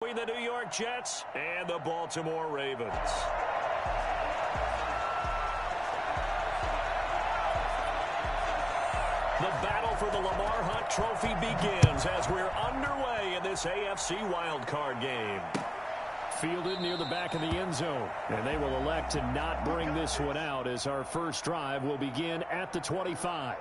Between the New York Jets and the Baltimore Ravens. The battle for the Lamar Hunt Trophy begins as we're underway in this AFC wildcard game. Fielded near the back of the end zone. And they will elect to not bring this one out as our first drive will begin at the 25.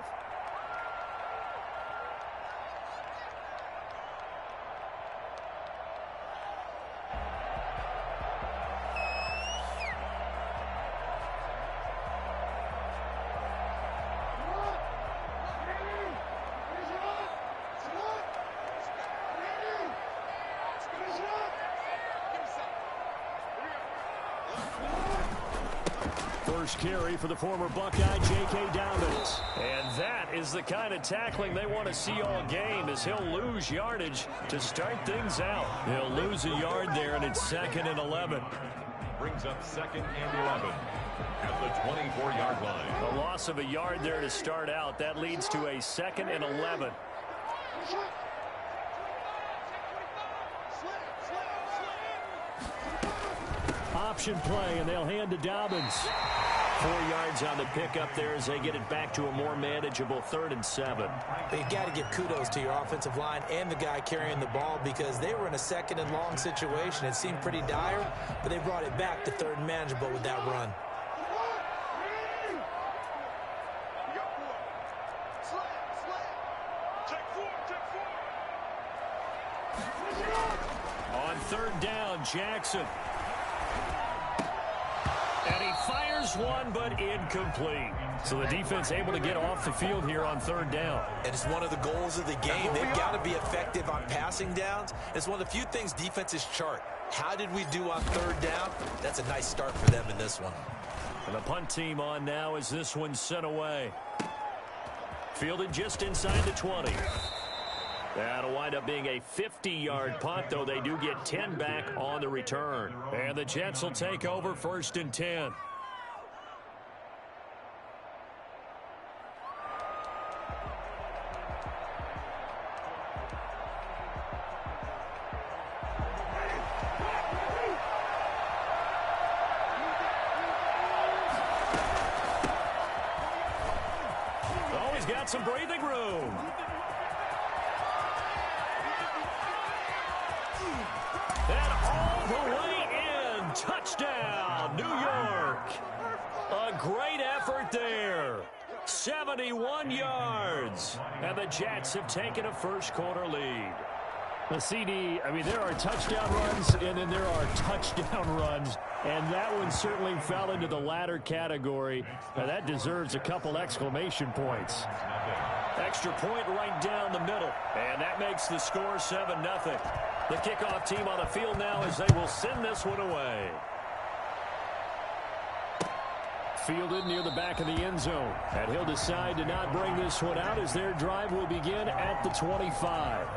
First carry for the former Buckeye, J.K. Dobbins. And that is the kind of tackling they want to see all game, as he'll lose yardage to start things out. He'll lose a yard there, and it's 2nd and 11. Brings up 2nd and 11 at the 24-yard line. A loss of a yard there to start out. That leads to a 2nd and 11. Option play, and they'll hand to Dobbins. 4 yards on the pickup there as they get it back to a more manageable 3rd and 7. You've got to give kudos to your offensive line and the guy carrying the ball, because they were in a 2nd and long situation. It seemed pretty dire, but they brought it back to 3rd and manageable with that run. On 3rd down, Jackson. And he fires one, but incomplete. So the defense able to get off the field here on 3rd down. And it's one of the goals of the game. They've got to be effective on passing downs. It's one of the few things defenses chart. How did we do on 3rd down? That's a nice start for them in this one. And the punt team on now as this one's sent away. Fielded just inside the 20. That'll wind up being a 50-yard punt, though they do get 10 back on the return. And the Jets will take over 1st and 10. Oh, he's got some breathing room. And all the way in. Touchdown, New York. A great effort there. 71 yards. And the Jets have taken a first-quarter lead. The CD, I mean, there are touchdown runs, and then there are touchdown runs. And that one certainly fell into the latter category. Now, that deserves a couple exclamation points. Extra point right down the middle. And that makes the score 7-0. The kickoff team on the field now as they will send this one away. Fielded near the back of the end zone. And he'll decide to not bring this one out as their drive will begin at the 25.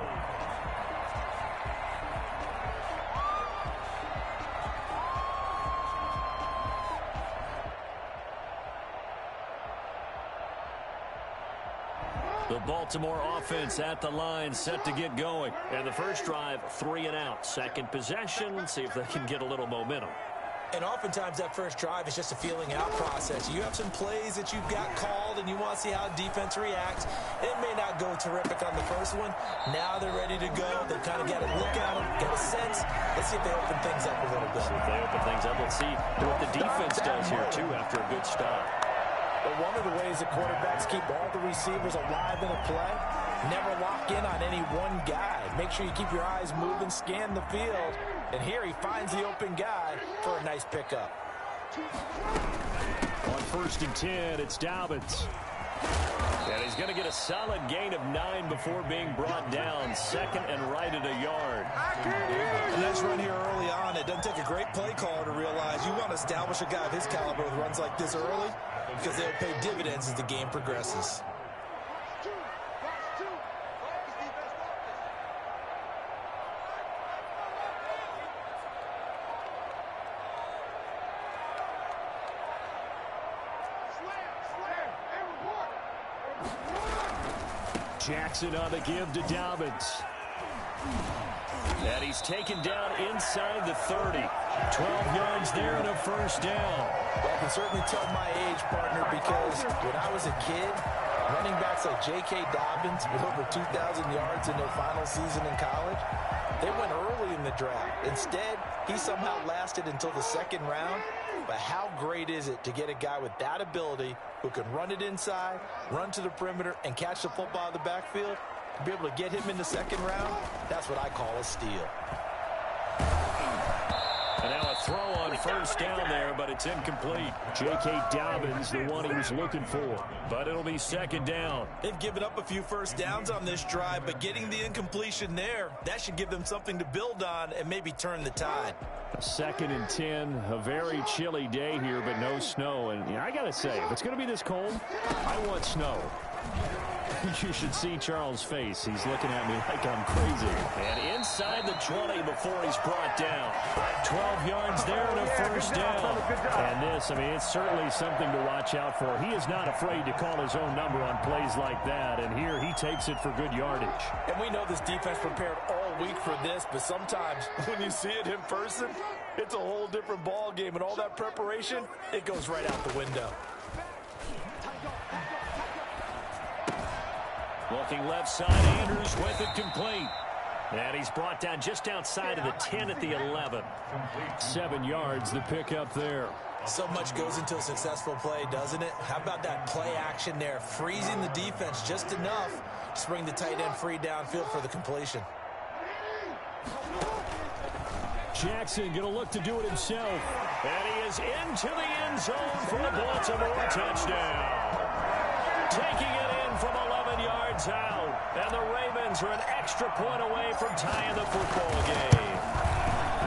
The Baltimore offense at the line, set to get going. And the first drive, 3 and out. Second possession, see if they can get a little momentum. And oftentimes that first drive is just a feeling out process. You have some plays that you've got called and you want to see how defense reacts. It may not go terrific on the first one. Now they're ready to go. They've kind of got to look at them, get a sense. Let's see if they open things up a little bit. See if they open things up. Let's see what the defense does here, too, after a good start. But one of the ways that quarterbacks keep all the receivers alive in a play, never lock in on any one guy. Make sure you keep your eyes moving, scan the field. And here he finds the open guy for a nice pickup. On 1st and 10, it's Dobbins. And he's going to get a solid gain of 9 before being brought down. 2nd and right at a yard. A nice run here early on. It doesn't take a great play caller to realize you want to establish a guy of his caliber with runs like this early, because they'll pay dividends as the game progresses. Jackson on the give to Dobbins. And he's taken down inside the 30. 12 yards there and a first down. Well, I can certainly tell my age, partner, because when I was a kid, running backs like J.K. Dobbins with over 2,000 yards in their final season in college, they went early in the draft. Instead, he somehow lasted until the second round. But how great is it to get a guy with that ability who can run it inside, run to the perimeter, and catch the football in the backfield? To be able to get him in the second round, that's what I call a steal. And now a throw on first down there, but it's incomplete. J.K. Dobbins, the one he was looking for. But it'll be second down. They've given up a few first downs on this drive, but getting the incompletion there, that should give them something to build on and maybe turn the tide. A 2nd and 10, a very chilly day here, but no snow. And I got to say, if it's going to be this cold, I want snow. You should see Charles' face. He's looking at me like I'm crazy. And inside the 20 before he's brought down. 12 yards there and a first down. And this, I mean, it's certainly something to watch out for. He is not afraid to call his own number on plays like that. And here he takes it for good yardage. And we know this defense prepared all week for this, but sometimes when you see it in person, it's a whole different ball game. And all that preparation, it goes right out the window. Looking left side, Andrews with it complete. And he's brought down just outside of the 10 at the 11. 7 yards, the pickup there. So much goes into a successful play, doesn't it? How about that play action there, freezing the defense just enough to bring the tight end free downfield for the completion. Jackson going to look to do it himself. And he is into the end zone for the Baltimore touchdown. Taking it in from 11 yards out. And the Ravens are an extra point away from tying the football game.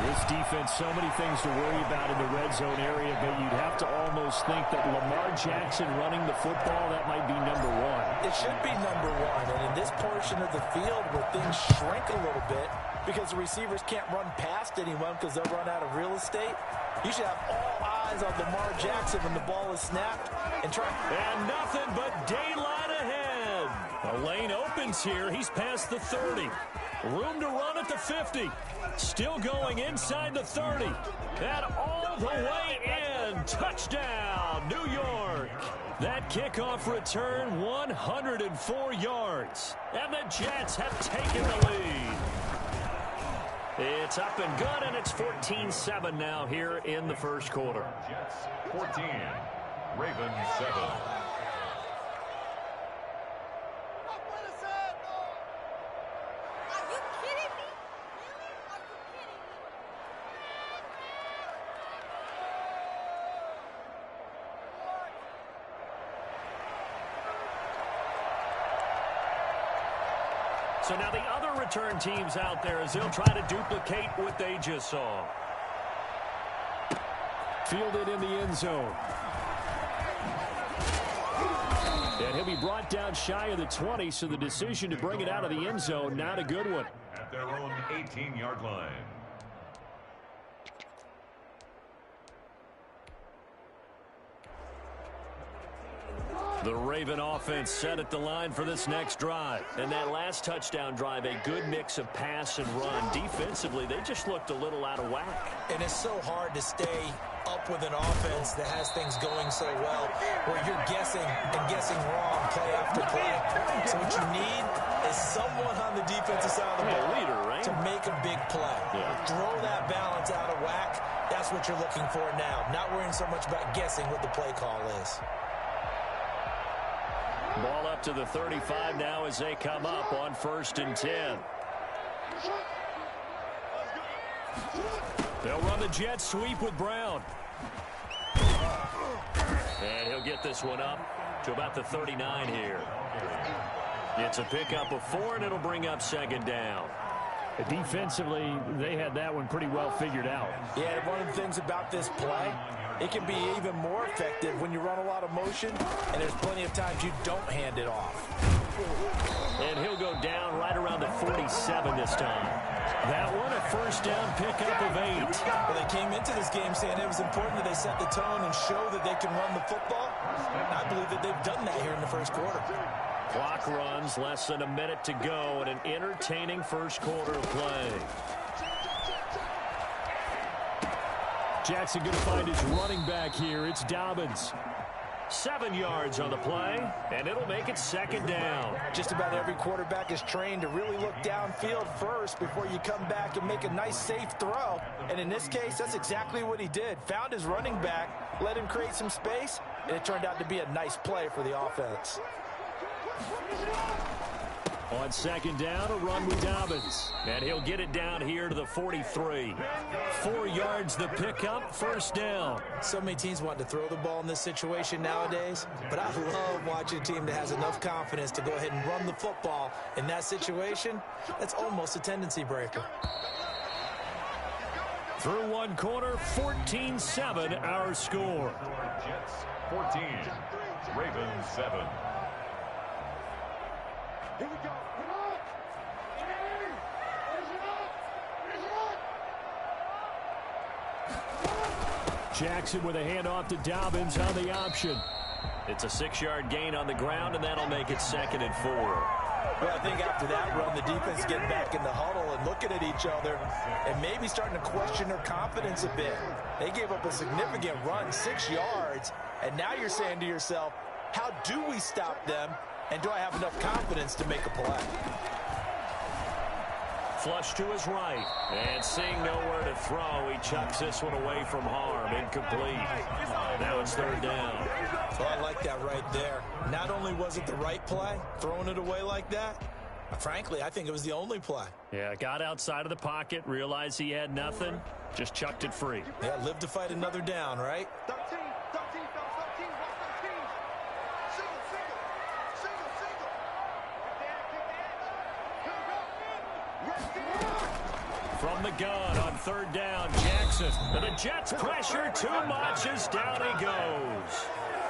This defense, so many things to worry about in the red zone area, but you'd have to almost think that Lamar Jackson running the football, that might be number one. It should be number one, and in this portion of the field where things shrink a little bit because the receivers can't run past anyone because they'll run out of real estate, you should have all eyes on Lamar Jackson when the ball is snapped and try. And nothing but daylight ahead. The lane opens here. He's past the 30. Room to run at the 50. Still going inside the 30. And all the way in. Touchdown, New York. That kickoff return, 104 yards. And the Jets have taken the lead. It's up and good, and it's 14-7 now here in the first quarter. Jets 14, Ravens 7. So now the other return teams out there as they'll try to duplicate what they just saw. Fielded in the end zone. And he'll be brought down shy of the 20, so the decision to bring it out of the end zone, not a good one. At their own 18-yard line. The Raven offense set at the line for this next drive. And that last touchdown drive, a good mix of pass and run. Defensively, they just looked a little out of whack. And it's so hard to stay up with an offense that has things going so well, where you're guessing and guessing wrong play after play. So what you need is someone on the defensive side of the ball leader, right? to make a big play. Yeah. Throw that balance out of whack. That's what you're looking for now. Not worrying so much about guessing what the play call is. Ball up to the 35 now as they come up on 1st and 10. They'll run the jet sweep with Brown. And he'll get this one up to about the 39 here. It's a pickup of 4, and it'll bring up 2nd down. Defensively, they had that one pretty well figured out. Yeah, one of the things about this play, it can be even more effective when you run a lot of motion, and there's plenty of times you don't hand it off. And he'll go down right around the 47 this time. That one, a first down pickup of 8. Well, they came into this game saying it was important that they set the tone and show that they can run the football. I believe that they've done that here in the first quarter. Clock runs, less than a minute to go, and an entertaining first quarter of play. Jackson going to find his running back here. It's Dobbins. 7 yards on the play, and it'll make it second down. Just about every quarterback is trained to really look downfield first before you come back and make a nice, safe throw. And in this case, that's exactly what he did. Found his running back, let him create some space, and it turned out to be a nice play for the offense. On second down, a run with Dobbins. And he'll get it down here to the 43. 4 yards the pickup, first down. So many teams want to throw the ball in this situation nowadays, but I love watching a team that has enough confidence to go ahead and run the football. In that situation, that's almost a tendency breaker. Through one quarter, 14-7 our score. Jets 14, Ravens 7. Here we go. Jackson with a handoff to Dobbins on the option. It's a 6-yard gain on the ground, and that'll make it 2nd and 4. Well, I think after that run, the defense getting back in the huddle and looking at each other and maybe starting to question their confidence a bit. They gave up a significant run, 6 yards, and now you're saying to yourself, how do we stop them, and do I have enough confidence to make a play? Flush to his right, and seeing nowhere to throw, he chucks this one away from harm. Incomplete. Now it's 3rd down. So I like that right there. Not only was it the right play, throwing it away like that, frankly, I think it was the only play. Yeah, got outside of the pocket, realized he had nothing, just chucked it free. Yeah, live to fight another down, right? 13, 13, 13, 13. Single, single, single, single. From the gun on 3rd down, Jackson. And the Jets pressure too much as down he goes.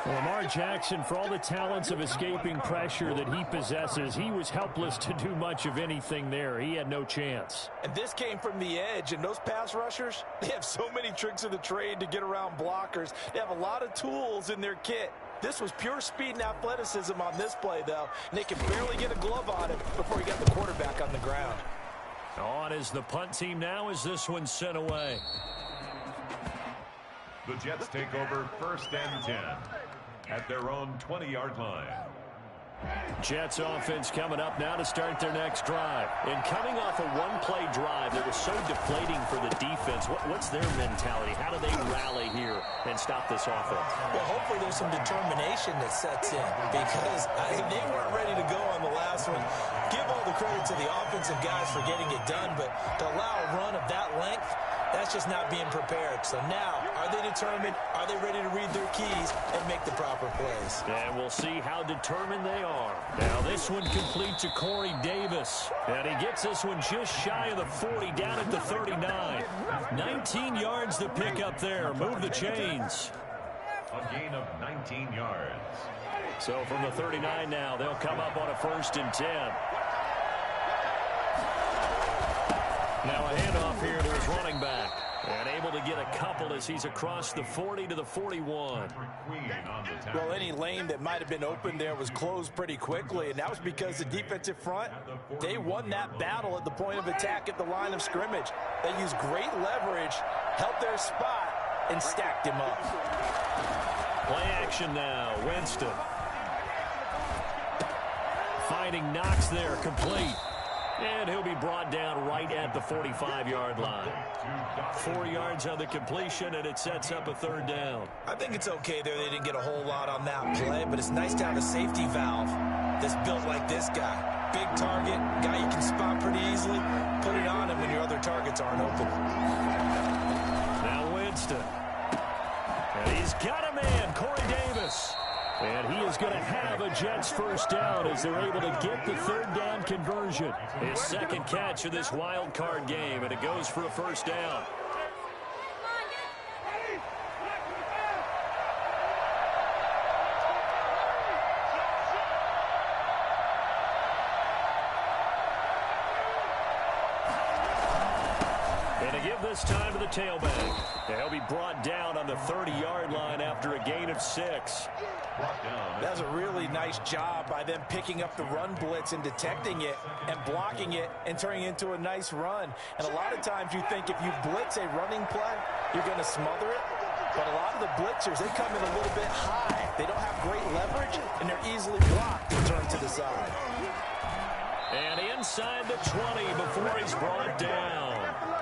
Well, Lamar Jackson, for all the talents of escaping pressure that he possesses, he was helpless to do much of anything there. He had no chance. And this came from the edge, and those pass rushers, they have so many tricks of the trade to get around blockers. They have a lot of tools in their kit. This was pure speed and athleticism on this play, though, and they could barely get a glove on him before he got the quarterback on the ground. On is the punt team now as this one's sent away. The Jets take over 1st and 10 at their own 20-yard line. Jets offense coming up now to start their next drive. And coming off a one-play drive that was so deflating for the defense, what's their mentality? How do they rally here and stop this offense? Well, hopefully there's some determination that sets in because they weren't ready to go on the last one. Give all the credit to the offensive guys for getting it done, but to allow a run of that length, that's just not being prepared. So now, are they determined? Are they ready to read their keys and make the proper plays? And we'll see how determined they are. Now this one complete to Corey Davis. And he gets this one just shy of the 40, down at the 39. 19 yards to pick up there. Move the chains. A gain of 19 yards. So from the 39 now, they'll come up on a 1st and 10. Now a handoff here to his running back. And able to get a couple as he's across the 40 to the 41. Well, any lane that might have been open there was closed pretty quickly, and that was because the defensive front, they won that battle at the point of attack at the line of scrimmage. They used great leverage, held their spot, and stacked him up. Play action now. Winston. Finding Knox there, complete. And he'll be brought down right at the 45-yard line. 4 yards on the completion, and it sets up a 3rd down. I think it's okay there. They didn't get a whole lot on that play, but it's nice to have a safety valve that's built like this guy. Big target, guy you can spot pretty easily. Put it on him when your other targets aren't open. Now Winston. And he's got a man, Corey Davis. And he is going to have a Jets 1st down as they're able to get the 3rd down conversion. His 2nd catch of this wild card game, and it goes for a 1st down. And to give this this time to the tailback. He'll be brought down on the 30-yard line after a gain of 6. That's a really nice job by them picking up the run blitz and detecting it and blocking it and turning it into a nice run. And a lot of times you think if you blitz a running play, you're going to smother it. But a lot of the blitzers, they come in a little bit high. They don't have great leverage, and they're easily blocked and turned to the side. And inside the 20 before he's brought down.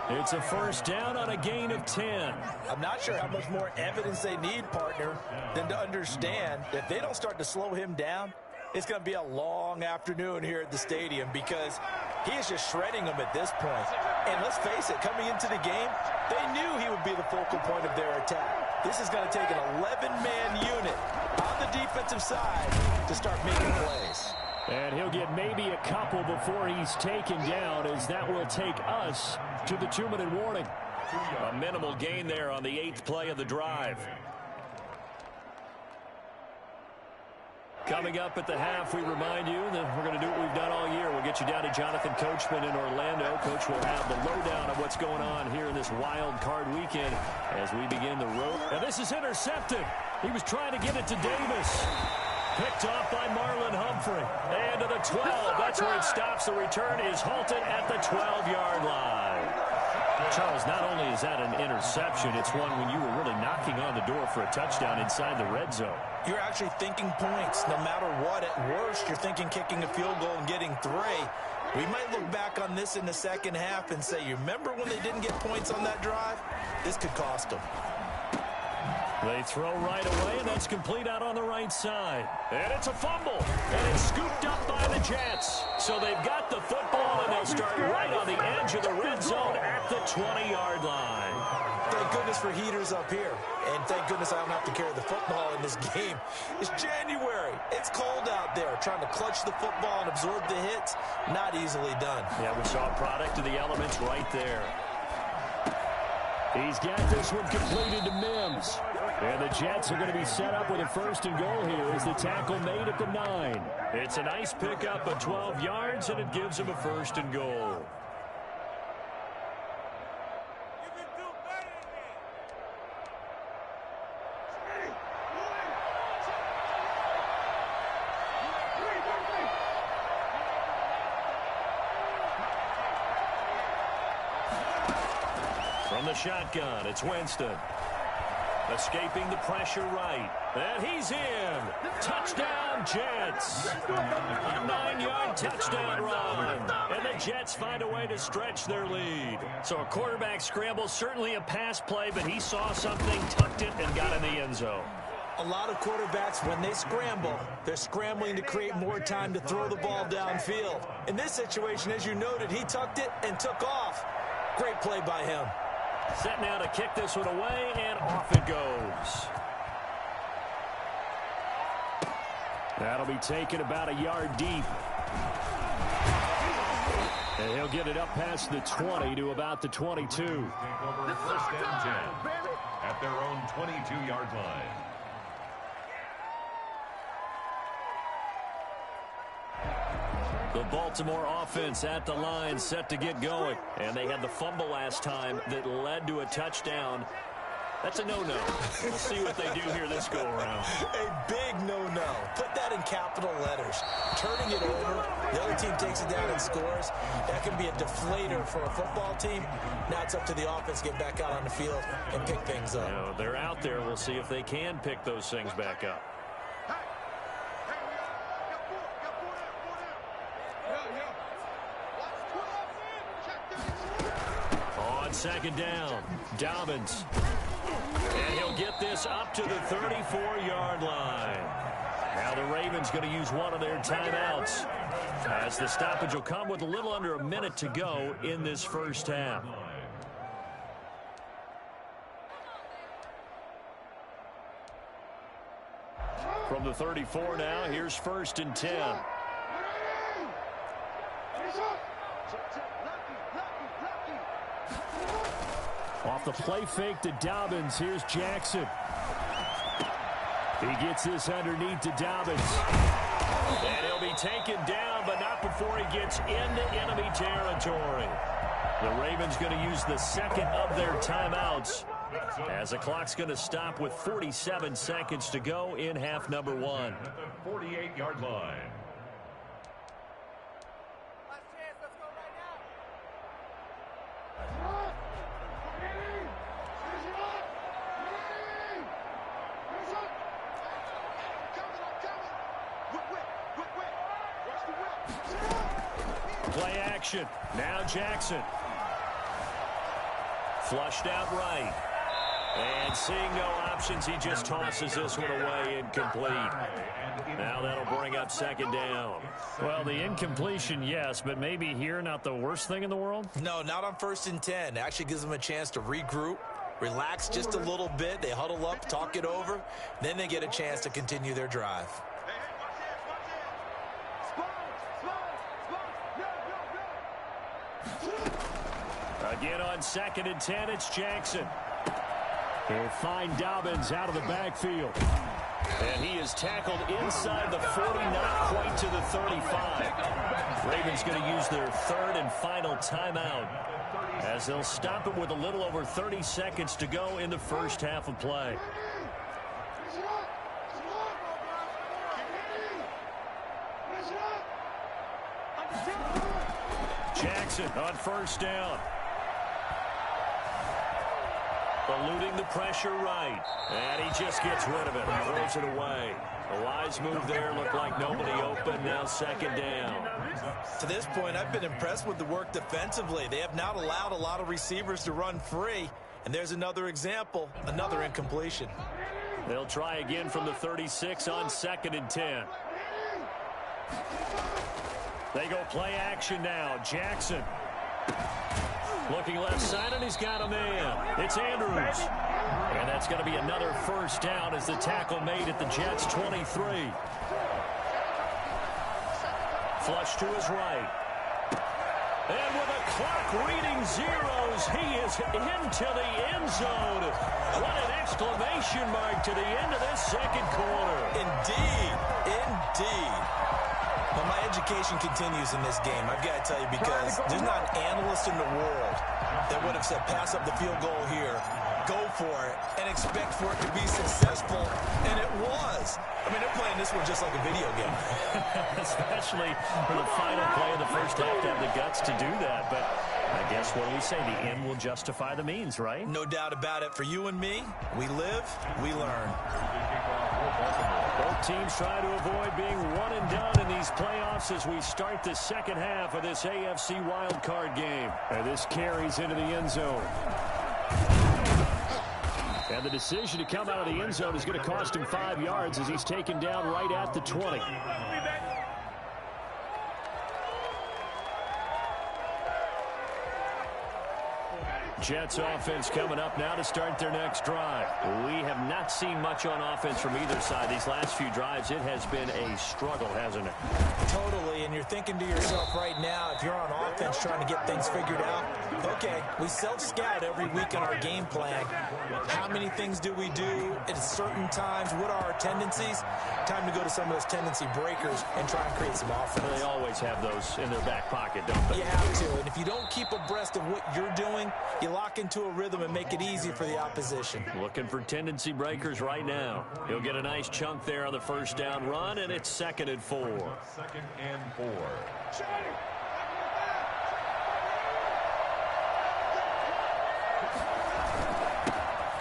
It's a first down on a gain of 10. I'm not sure how much more evidence they need, partner, than to understand if they don't start to slow him down, it's going to be a long afternoon here at the stadium because he is just shredding them at this point. And let's face it, coming into the game, they knew he would be the focal point of their attack. This is going to take an 11-man unit on the defensive side to start making plays. And he'll get maybe a couple before he's taken down, as that will take us to the 2-minute warning. A minimal gain there on the 8th play of the drive. Coming up at the half, we remind you that we're going to do what we've done all year. We'll get you down to Jonathan Coachman in Orlando. Coach will have the lowdown of what's going on here in this wild card weekend as we begin the road. And this is intercepted. He was trying to get it to Davis. Picked off by Marlon Humphrey. And to the 12. That's where it stops. The return is halted at the 12-yard line. Charles, not only is that an interception, it's one when you were really knocking on the door for a touchdown inside the red zone. You're actually thinking points no matter what. At worst, you're thinking kicking a field goal and getting 3. We might look back on this in the second half and say, you remember when they didn't get points on that drive? This could cost them. They throw right away, and that's complete out on the right side. And it's a fumble, and it's scooped up by the Jets. So they've got the football, and they'll start right on the edge of the red zone at the 20-yard line. Thank goodness for heaters up here. And thank goodness I don't have to carry the football in this game. It's January. It's cold out there. Trying to clutch the football and absorb the hits, not easily done. Yeah, we saw a product of the elements right there. He's got this one completed to Mims. And the Jets are going to be set up with a 1st and goal here as the tackle made at the 9. It's a nice pickup of 12 yards, and it gives him a 1st and goal. From the shotgun, it's Winston. Escaping the pressure right. And he's in. Touchdown, Jets. A 9-yard touchdown run. And the Jets find a way to stretch their lead. So a quarterback scramble, certainly a pass play, but he saw something, tucked it, and got in the end zone. A lot of quarterbacks, when they scramble, they're scrambling to create more time to throw the ball downfield. In this situation, as you noted, he tucked it and took off. Great play by him. Set now to kick this one away, and off it goes. That'll be taken about a yard deep. And he'll get it up past the 20 to about the 22. First and 10 at their own 22-yard line. The Baltimore offense at the line, set to get going. And they had the fumble last time that led to a touchdown. That's a no-no. We'll see what they do here this go-around. A big no-no. Put that in capital letters. Turning it over, the other team takes it down and scores. That can be a deflator for a football team. Now it's up to the offense to get back out on the field and pick things up. You know, they're out there. We'll see if they can pick those things back up. Second down, Dobbins. And he'll get this up to the 34-yard line. Now the Ravens going to use one of their timeouts, as the stoppage will come with a little under a minute to go in this first half. From the 34 now, here's 1st and 10. Off the play fake to Dobbins. Here's Jackson. He gets this underneath to Dobbins. And he'll be taken down, but not before he gets into enemy territory. The Ravens going to use the second of their timeouts as the clock's going to stop with 47 seconds to go in half number one. At the 48-yard line. Last chance, let's go right now. Play action. Now Jackson. Flushed out right. And seeing no options, he just tosses this one away incomplete. Now that'll bring up second down. Well, the incompletion, yes, but maybe here not the worst thing in the world? No, not on 1st and 10. Actually gives them a chance to regroup, relax just a little bit. They huddle up, talk it over. Then they get a chance to continue their drive. Again on 2nd and 10, it's Jackson. He'll find Dobbins out of the backfield. And he is tackled inside the 40, not quite to the 35. Ravens going to use their third and final timeout as they'll stop it with a little over 30 seconds to go in the first half of play. Jackson on first down. Eluding the pressure right. And he just gets rid of it. Throws it away. A wise move there. Looked like nobody open. Now second down. To this point, I've been impressed with the work defensively. They have not allowed a lot of receivers to run free. And there's another example, another incompletion. They'll try again from the 36 on 2nd and 10. They go play action now. Jackson. Looking left side, and he's got a man. It's Andrews. And that's going to be another first down as the tackle made at the Jets' 23. Flush to his right. And with the clock reading zeros, he is into the end zone. What an exclamation mark to the end of this second quarter. Indeed, indeed. But my education continues in this game, I've got to tell you, because there's not an analyst in the world that would have said pass up the field goal here, go for it, and expect for it to be successful, and it was. I mean, they're playing this one just like a video game. Especially for the final play of the first half to have the guts to do that. But I guess what do we say? The end will justify the means, right? No doubt about it. For you and me, we live, we learn. Both teams try to avoid being one and done in these playoffs as we start the second half of this AFC wildcard game. And this carries into the end zone. And the decision to come out of the end zone is going to cost him 5 yards as he's taken down right at the 20. Jets offense coming up now to start their next drive. We have not seen much on offense from either side. These last few drives, it has been a struggle, hasn't it? Totally, and you're thinking to yourself right now, if you're on offense trying to get things figured out, okay, we self-scout every week in our game plan. How many things do we do at certain times? What are our tendencies? Time to go to some of those tendency breakers and try and create some offense. They always have those in their back pocket, don't they? You have to, and if you don't keep abreast of what you're doing, you lock into a rhythm and make it easy for the opposition. Looking for tendency breakers right now. He'll get a nice chunk there on the first down run, and it's 2nd and 4. 2nd and 4.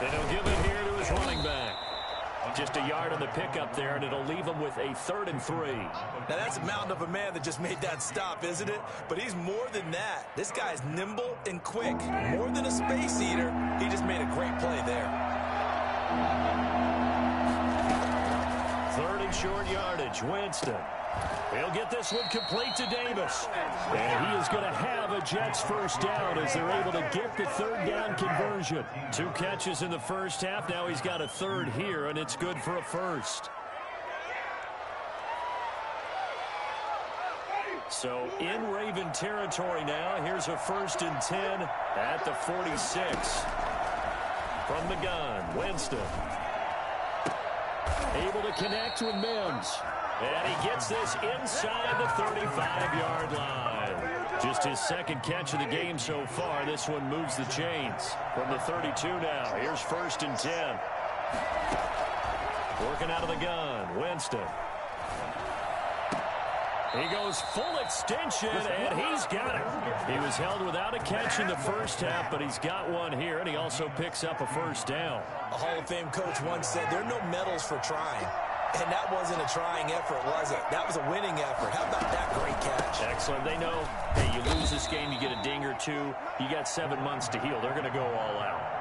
And he'll give it here to his running back. Just a yard on the pickup there, and it'll leave him with a 3rd and 3. Now, that's a mountain of a man that just made that stop, isn't it? But he's more than that. This guy's nimble and quick. More than a space eater, he just made a great play there. 3rd and short yardage, Winston. He'll get this one complete to Davis. And he is going to have a Jets first down as they're able to get the 3rd down conversion. 2 catches in the first half. Now he's got a 3rd here, and it's good for a 1st. So in Raven territory now. Here's a 1st and 10 at the 46. From the gun, Winston. Able to connect with Mims. And he gets this inside the 35-yard line. Just his second catch of the game so far. This one moves the chains. From the 32 now, here's 1st and 10. Working out of the gun, Winston. He goes full extension, and he's got it. He was held without a catch in the first half, but he's got one here, and he also picks up a first down. A Hall of Fame coach once said there are no medals for trying. And that wasn't a trying effort, was it? That was a winning effort. How about that great catch? Excellent. They know, hey, you lose this game, you get a ding or two. You got 7 months to heal. They're going to go all out.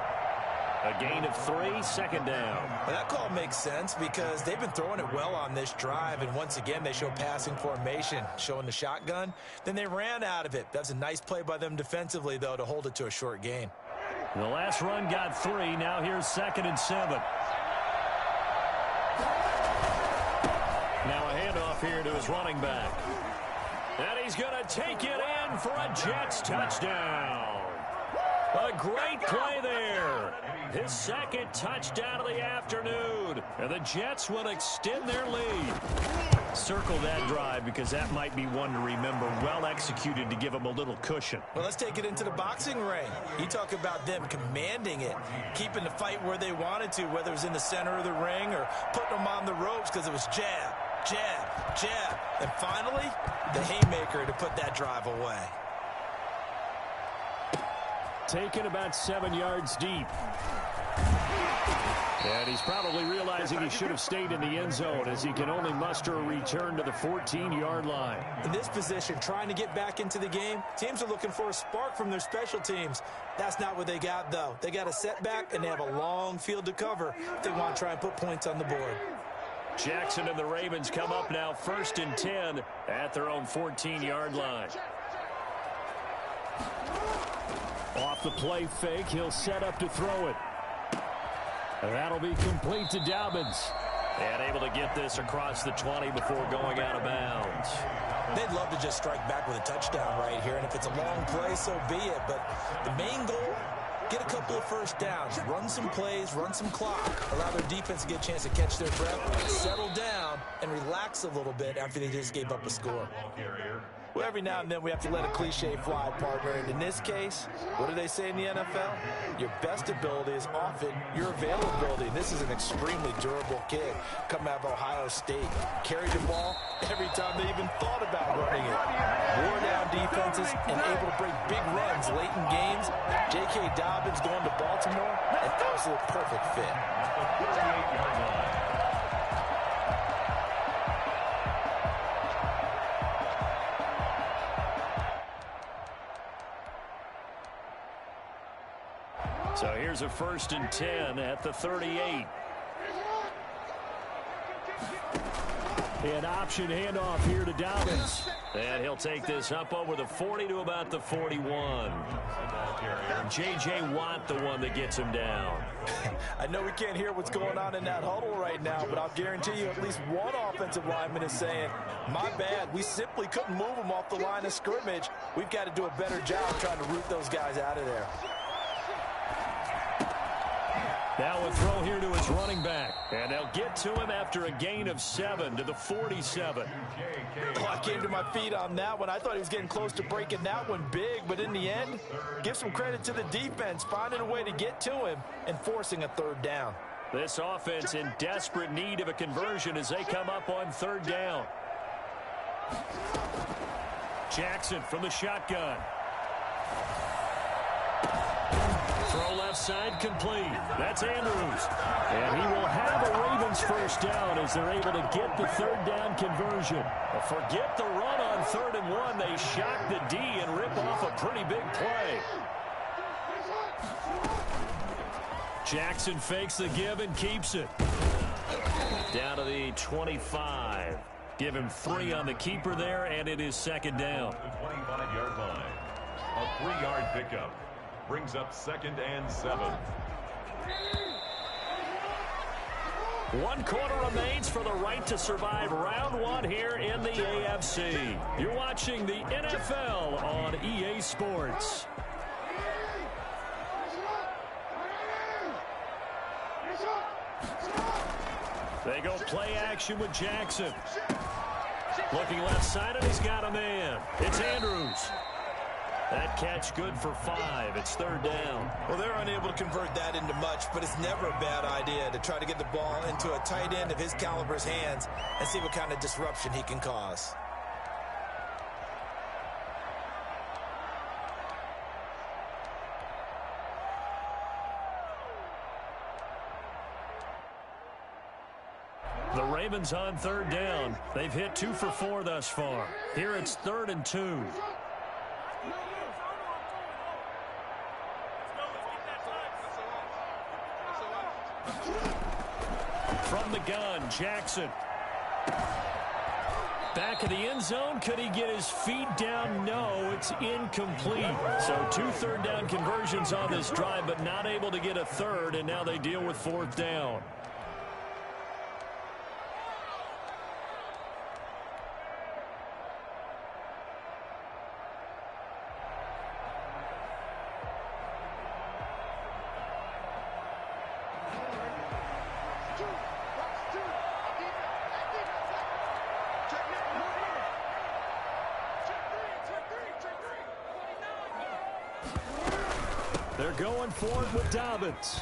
A gain of 3, 2nd down. Well, that call makes sense because they've been throwing it well on this drive, and once again they show passing formation, showing the shotgun. Then they ran out of it. That's a nice play by them defensively, though, to hold it to a short gain. The last run got 3. Now here's 2nd and 7. Now a handoff here to his running back. And he's going to take it in for a Jets touchdown. A great play there. His 2nd touchdown of the afternoon. And the Jets will extend their lead. Circle that drive because that might be one to remember. Well executed to give them a little cushion. Well, let's take it into the boxing ring. You talk about them commanding it, keeping the fight where they wanted to, whether it was in the center of the ring or putting them on the ropes because it was jab, jab, jab. And finally, the haymaker to put that drive away. Taken about 7 yards deep. And he's probably realizing he should have stayed in the end zone as he can only muster a return to the 14-yard line. In this position, trying to get back into the game, teams are looking for a spark from their special teams. That's not what they got, though. They got a setback, and they have a long field to cover if they want to try and put points on the board. Jackson and the Ravens come up now 1st and 10 at their own 14-yard line. Off the play fake, he'll set up to throw it. And that'll be complete to Dobbins. And able to get this across the 20 before going out of bounds. They'd love to just strike back with a touchdown right here, and if it's a long play, so be it. But the main goal, get a couple of first downs, run some plays, run some clock, allow their defense to get a chance to catch their breath, settle down, and relax a little bit after they just gave up a score. Well, every now and then we have to let a cliche fly, partner. And in this case, what do they say in the NFL? Your best ability is often your availability. And this is an extremely durable kid coming out of Ohio State. Carried the ball every time they even thought about running it. Wore down defenses and able to break big runs late in games. J.K. Dobbins going to Baltimore, an absolute perfect fit. So here's a 1st and 10 at the 38. An option handoff here to Dobbins. And he'll take this up over the 40 to about the 41. J.J. Watt, the one that gets him down. I know we can't hear what's going on in that huddle right now, but I'll guarantee you at least one offensive lineman is saying, my bad, we simply couldn't move them off the line of scrimmage. We've got to do a better job trying to root those guys out of there. Now a throw here to his running back. And they'll get to him after a gain of 7 to the 47. Oh, I came to my feet on that one. I thought he was getting close to breaking that one big, but in the end, give some credit to the defense, finding a way to get to him and forcing a 3rd down. This offense in desperate need of a conversion as they come up on 3rd down. Jackson from the shotgun. Throw left side complete. That's Andrews. And he will have a Ravens first down as they're able to get the 3rd down conversion. But forget the run on 3rd and 1. They shock the D and rip off a pretty big play. Jackson fakes the give and keeps it. Down to the 25. Give him 3 on the keeper there, and it is 2nd down. The 25-yard line. A 3-yard pickup. Brings up 2nd and 7. 1 quarter remains for the right to survive round 1 here in the AFC. You're watching the NFL on EA Sports. They go play action with Jackson. Looking left side, and he's got a man. It's Andrews. That catch good for 5. It's 3rd down. Well, they're unable to convert that into much, but it's never a bad idea to try to get the ball into a tight end of his caliber's hands and see what kind of disruption he can cause. The Ravens on 3rd down. They've hit 2 for 4 thus far. Here it's 3rd and 2. From the gun, Jackson. Back of the end zone. Could he get his feet down? No, it's incomplete. So 2 3rd down conversions on this drive, but not able to get a 3rd, and now they deal with 4th down. They're going for it with Dobbins.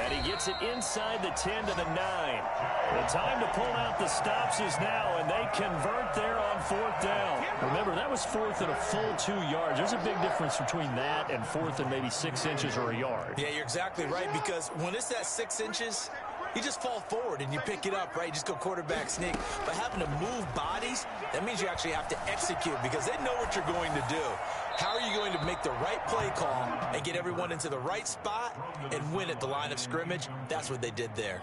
And he gets it inside the 10 to the 9. The time to pull out the stops is now, and they convert there on 4th down. Remember, that was 4th and a full 2 yards. There's a big difference between that and 4th and maybe 6 inches or a yard. Yeah, you're exactly right, because when it's that 6 inches, you just fall forward and you pick it up, right? You just go quarterback sneak. But having to move bodies, that means you actually have to execute because they know what you're going to do. How are you going to make the right play call and get everyone into the right spot and win at the line of scrimmage? That's what they did there.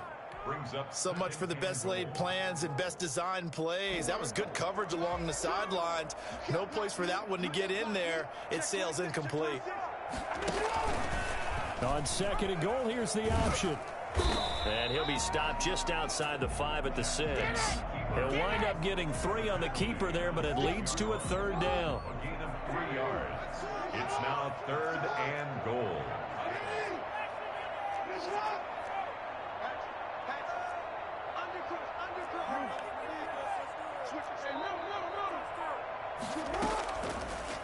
So much for the best laid plans and best designed plays. That was good coverage along the sidelines. No place for that one to get in there. It sails incomplete. On 2nd and goal, here's the option. And he'll be stopped just outside the 5 at the 6. He'll wind up getting 3 on the keeper there, but it leads to a 3rd down. A gain of 3 yards. It's now 3rd and goal.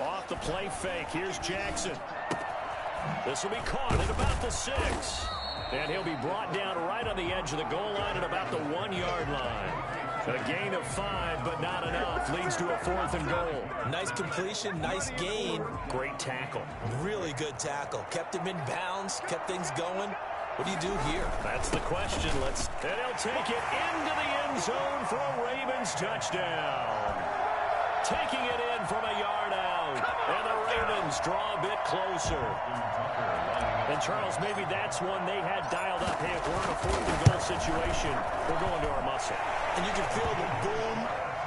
Off the play fake. Here's Jackson. This will be caught at about the 6. And he'll be brought down right on the edge of the goal line at about the 1-yard line. A gain of 5, but not enough. Leads to a 4th and goal. Nice completion, nice gain. Great tackle. Really good tackle. Kept him in bounds, kept things going. What do you do here? That's the question. And he'll take it into the end zone for a Ravens touchdown. Taking it in from a yard out. And the Ravens draw a bit closer. And, Charles, maybe that's one they had dialed up. Hey, if we're in a 4th and goal situation, we're going to our muscle. And you can feel the boom,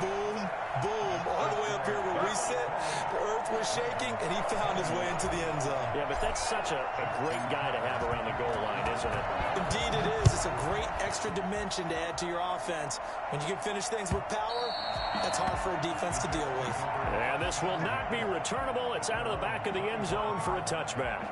boom, boom all the way up here where we sit. The earth was shaking, and he found his way into the end zone. Yeah, but that's such a great guy to have around the goal line, isn't it? Indeed it is. It's a great extra dimension to add to your offense. When you can finish things with power, that's hard for a defense to deal with. And this will not be returnable. It's out of the back of the end zone for a touchback.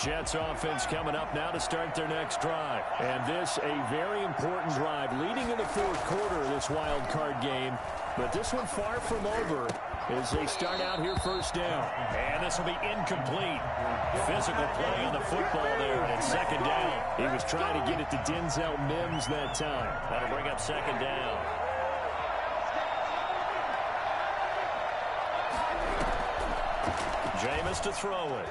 Jets offense coming up now to start their next drive. And this a very important drive leading in the 4th quarter of this wild card game. But this one far from over as they start out here 1st down. And this will be incomplete. Physical play on the football there, and it's 2nd down. He was trying to get it to Denzel Mims that time. That'll bring up 2nd down. Jameis to throw it.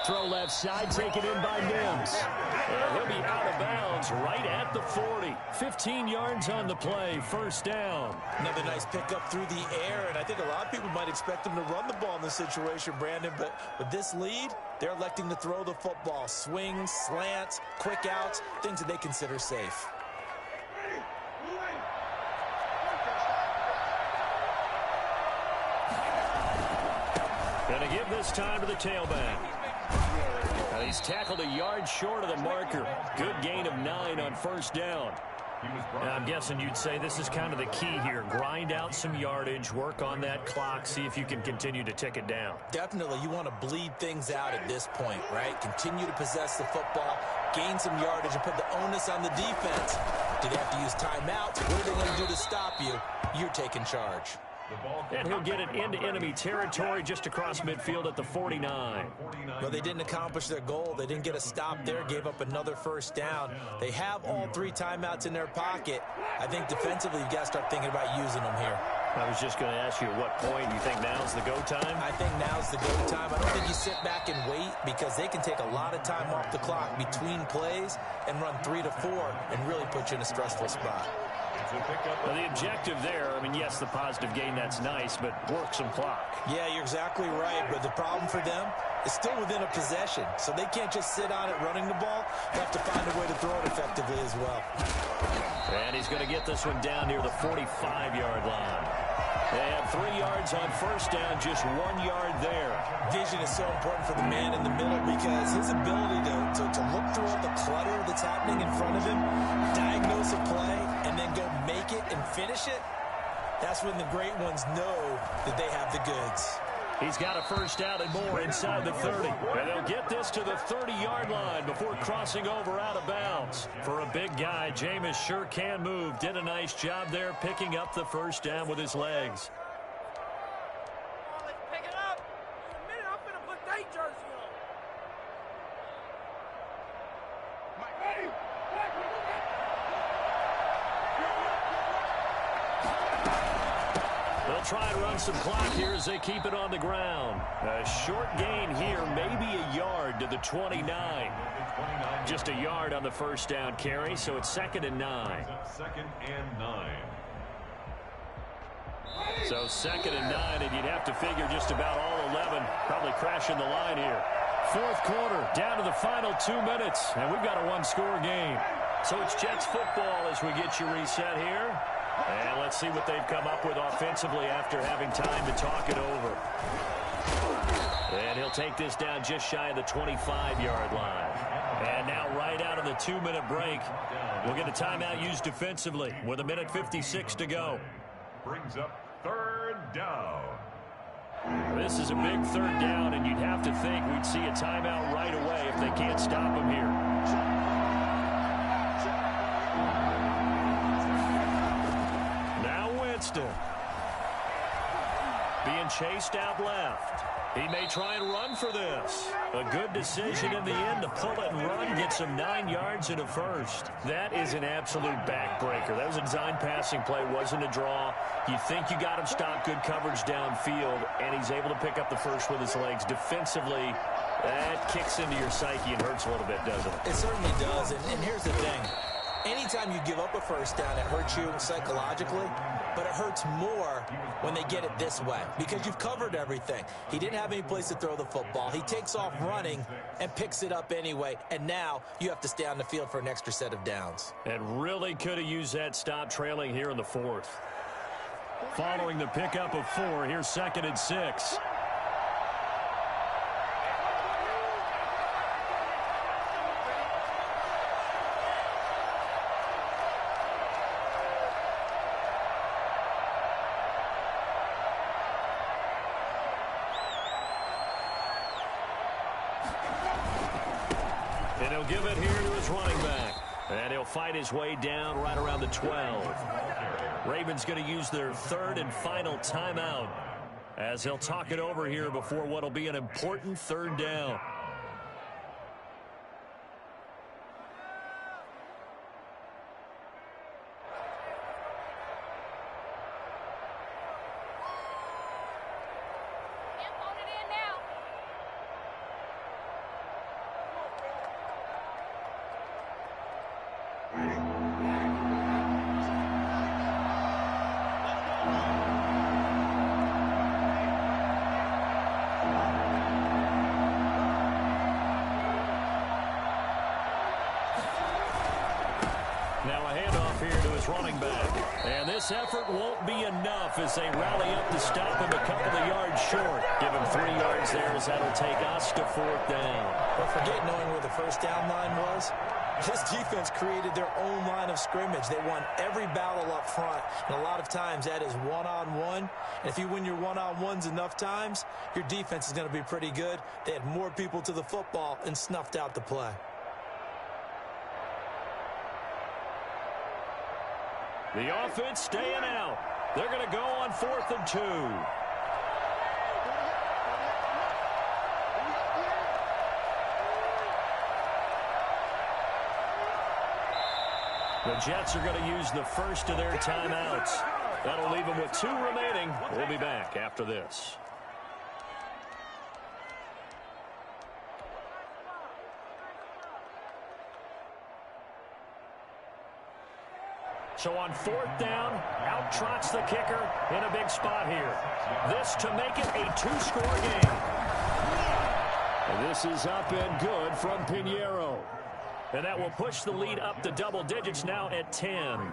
Throw left side, taken in by Mims. And he'll be out of bounds right at the 40. 15 yards on the play, 1st down. Another nice pickup through the air, and I think a lot of people might expect him to run the ball in this situation, Brandon, but with this lead, they're electing to throw the football. Swings, slants, quick outs, things that they consider safe. Going to give this time to the tailback. And he's tackled a yard short of the marker. Good gain of 9 on 1st down. And I'm guessing you'd say this is kind of the key here. Grind out some yardage, work on that clock, see if you can continue to tick it down. Definitely, you want to bleed things out at this point, right? Continue to possess the football, gain some yardage, and put the onus on the defense. Do they have to use timeouts? What are they going to do to stop you? You're taking charge. And he'll get it into enemy territory just across midfield at the 49. Well, they didn't accomplish their goal. They didn't get a stop there, gave up another first down. They have all 3 timeouts in their pocket. I think defensively, you've got to start thinking about using them here. I was just going to ask you at what point you think now's the go time? I think now's the go time. I don't think you sit back and wait because they can take a lot of time off the clock between plays and run 3 to 4 and really put you in a stressful spot. Well, the objective there, I mean, yes, the positive gain, that's nice, but work some clock. Yeah, you're exactly right, but the problem for them is still within a possession, so they can't just sit on it running the ball. They have to find a way to throw it effectively as well. And he's going to get this one down near the 45-yard line. They have 3 yards on first down, just 1 yard there. Vision is so important for the man in the middle because his ability to look through all the clutter that's happening in front of him, diagnose a play, and then go make it and finish it, that's when the great ones know that they have the goods. He's got a first down and more inside the 30. And they'll get this to the 30-yard line before crossing over out of bounds. For a big guy, Jameis sure can move. Did a nice job there picking up the first down with his legs. Come on, let's pick it up. In a minute, I'm going to put their jersey on. They'll try and run some clock here as they keep it on the ground. A short gain here, maybe a yard to the 29. Just a yard on the first down carry, so it's 2nd and 9. 2nd and 9. So 2nd and 9, and you'd have to figure just about all 11 probably crashing the line here. 4th quarter, down to the final 2 minutes, and we've got a 1-score game. So it's Jets football as we get you reset here. And let's see what they've come up with offensively after having time to talk it over. And he'll take this down just shy of the 25-yard line. And now right out of the 2-minute break, we'll get a timeout used defensively with 1:56 to go. Brings up 3rd down. This is a big 3rd down, and you'd have to think we'd see a timeout right away if they can't stop him here. Being chased out left. He may try and run for this. A good decision in the end to pull it and run, get some 9 yards and a first. That is an absolute backbreaker. That was a design passing play, wasn't a draw. You think you got him stopped, good coverage downfield, and he's able to pick up the first with his legs. Defensively, that kicks into your psyche and hurts a little bit, doesn't it? It certainly does, and here's the thing. Anytime you give up a first down, it hurts you psychologically, but it hurts more when they get it this way because you've covered everything. He didn't have any place to throw the football. He takes off running and picks it up anyway, and now you have to stay on the field for an extra set of downs. And really could have used that stop trailing here in the 4th. Following the pickup of 4, here's 2nd and 6. And he'll give it here to his running back. And he'll fight his way down right around the 12. Ravens going to use their 3rd and final timeout as they'll talk it over here before what will be an important 3rd down. Running back. And this effort won't be enough as they rally up to stop him a couple of yards short. Give him 3 yards there as that'll take us to 4th down. But forget knowing where the first down line was. This defense created their own line of scrimmage. They won every battle up front, and a lot of times that is one-on-one. And if you win your one-on-ones enough times, your defense is going to be pretty good. They had more people to the football and snuffed out the play. The offense staying out. They're going to go on 4th and 2. The Jets are going to use the first of their timeouts. That'll leave them with 2 remaining. We'll be back after this. So on 4th down, out trots the kicker in a big spot here. This to make it a 2-score game. And this is up and good from Pinheiro. And that will push the lead up to double digits now at 10.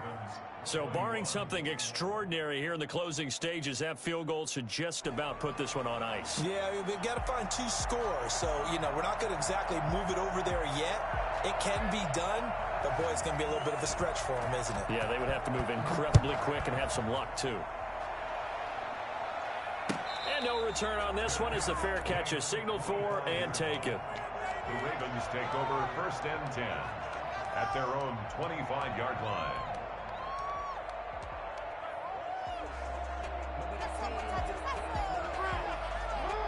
So barring something extraordinary here in the closing stages, that field goal should just about put this one on ice. Yeah, they've got to find 2 scores. So, we're not going to exactly move it over there yet. It can be done, but, boy, it's going to be a little bit of a stretch for them, isn't it? Yeah, they would have to move incredibly quick and have some luck, too. And no return on this one as the fair catch is signaled for and taken. The Ravens take over 1st and 10 at their own 25-yard line.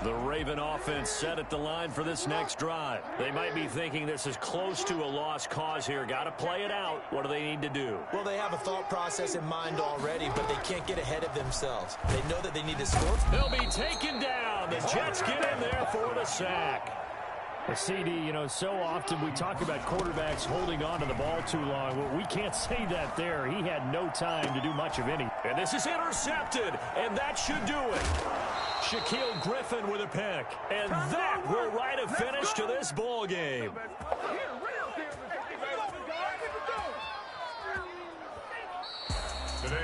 The Raven offense set at the line for this next drive. They might be thinking this is close to a lost cause here. Got to play it out. What do they need to do? Well, they have a thought process in mind already, but they can't get ahead of themselves. They know that they need to score. They'll be taken down. The Jets get in there for the sack. The CD, so often we talk about quarterbacks holding on to the ball too long. Well, we can't say that there. He had no time to do much of anything. And this is intercepted, and that should do it. Shaquille Griffin with a pick. And that will write a finish to this ball game.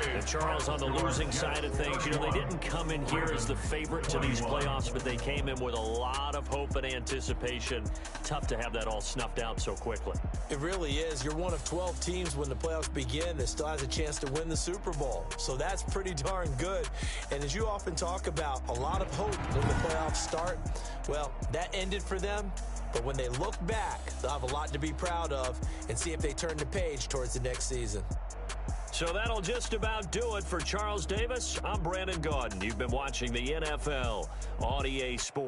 And Charles on the losing side of things. They didn't come in here as the favorite to these playoffs, but they came in with a lot of hope and anticipation. Tough to have that all snuffed out so quickly. It really is. You're one of 12 teams when the playoffs begin that still has a chance to win the Super Bowl. So that's pretty darn good. And as you often talk about, a lot of hope when the playoffs start. Well, that ended for them. But when they look back, they'll have a lot to be proud of and see if they turn the page towards the next season. So that'll just about do it for Charles Davis. I'm Brandon Gaudin. You've been watching the NFL on EA Sports.